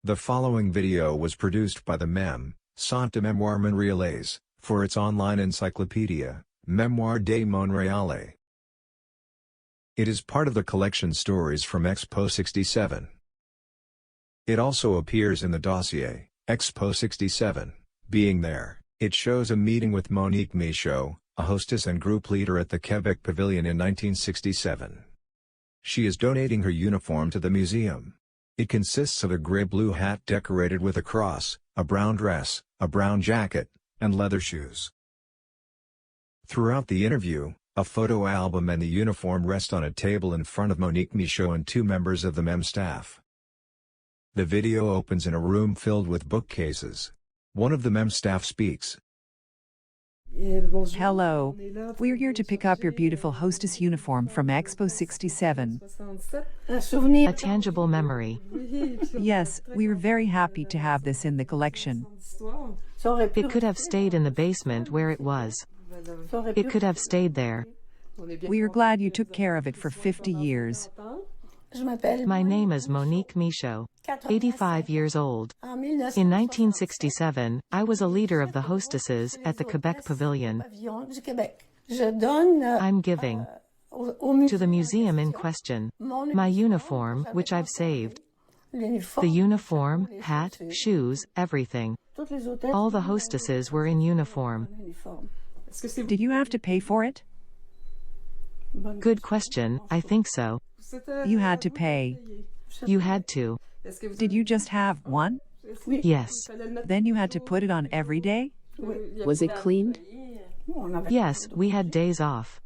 The following video was produced by the Mem, Centre de Mémoire Montréalais, for its online encyclopedia, Mémoire de Montréal. It is part of the collection Stories from Expo 67. It also appears in the dossier, Expo 67. Being there, it shows a meeting with Monique Michaud, a hostess and group leader at the Quebec Pavilion in 1967. She is donating her uniform to the museum. It consists of a gray-blue hat decorated with a cross, a brown dress, a brown jacket, and leather shoes. Throughout the interview, a photo album and the uniform rest on a table in front of Monique Michaud and two members of the MEM staff. The video opens in a room filled with bookcases. One of the MEM staff speaks. Hello. We're here to pick up your beautiful hostess uniform from Expo 67. A tangible memory. Yes, we were very happy to have this in the collection. It could have stayed in the basement where it was. It could have stayed there. We are glad you took care of it for 50 years. My name is Monique Michaud, 85 years old. In 1967, I was a leader of the hostesses at the Quebec Pavilion. I'm giving to the museum in question my uniform, which I've saved. The uniform, hat, shoes, everything. All the hostesses were in uniform. Did you have to pay for it? Good question, I think so. You had to pay. You had to. Did you just have one? Yes. Then you had to put it on every day? Was it cleaned? Yes, we had days off.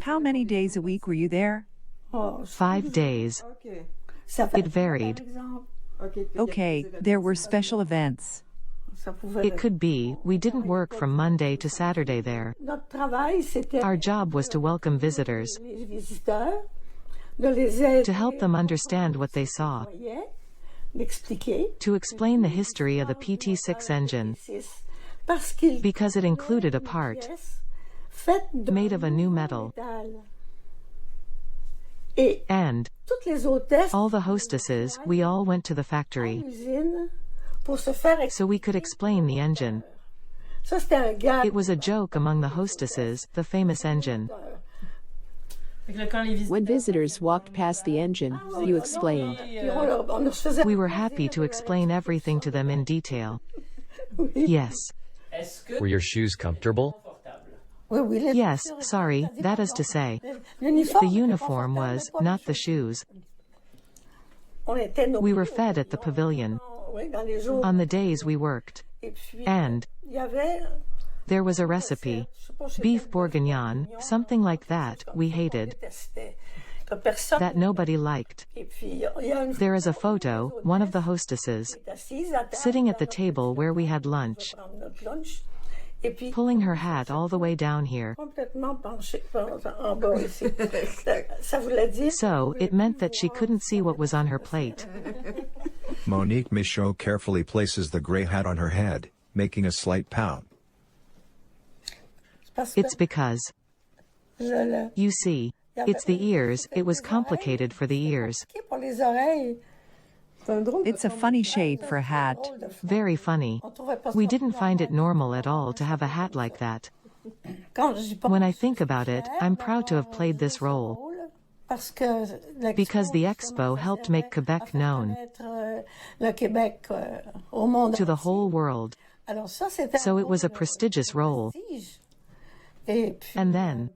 How many days a week were you there? 5 days. It varied. Okay, there were special events. It could be, we didn't work from Monday to Saturday there. Our job was to welcome visitors, to help them understand what they saw, to explain the history of the PT6 engine, because it included a part made of a new metal. And all the hostesses, we all went to the factory so we could explain the engine. It was a joke among the hostesses, the famous engine. When visitors walked past the engine, you explained. We were happy to explain everything to them in detail. Yes. Were your shoes comfortable? Yes, sorry, that is to say, the uniform was, not the shoes. We were fed at the pavilion on the days we worked. And there was a recipe, beef bourguignon, something like that, we hated, that nobody liked. There is a photo, one of the hostesses, sitting at the table where we had lunch, pulling her hat all the way down here. So, it meant that she couldn't see what was on her plate. Monique Michaud carefully places the gray hat on her head, making a slight pout. It's because, you see, it's the ears, it was complicated for the ears. It's a funny shape for a hat. Very funny. We didn't find it normal at all to have a hat like that. When I think about it, I'm proud to have played this role. Because the Expo helped make Quebec known to the whole world. So it was a prestigious role. And then,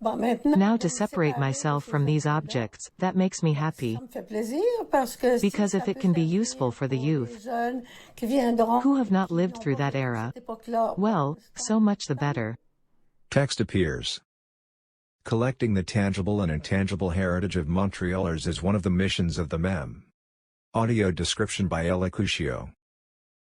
now to separate myself from these objects, that makes me happy. Because if it can be useful for the youth who have not lived through that era, well, so much the better. Text appears. Collecting the tangible and intangible heritage of Montrealers is one of the missions of the MEM. Audio description by Ella Cuscio.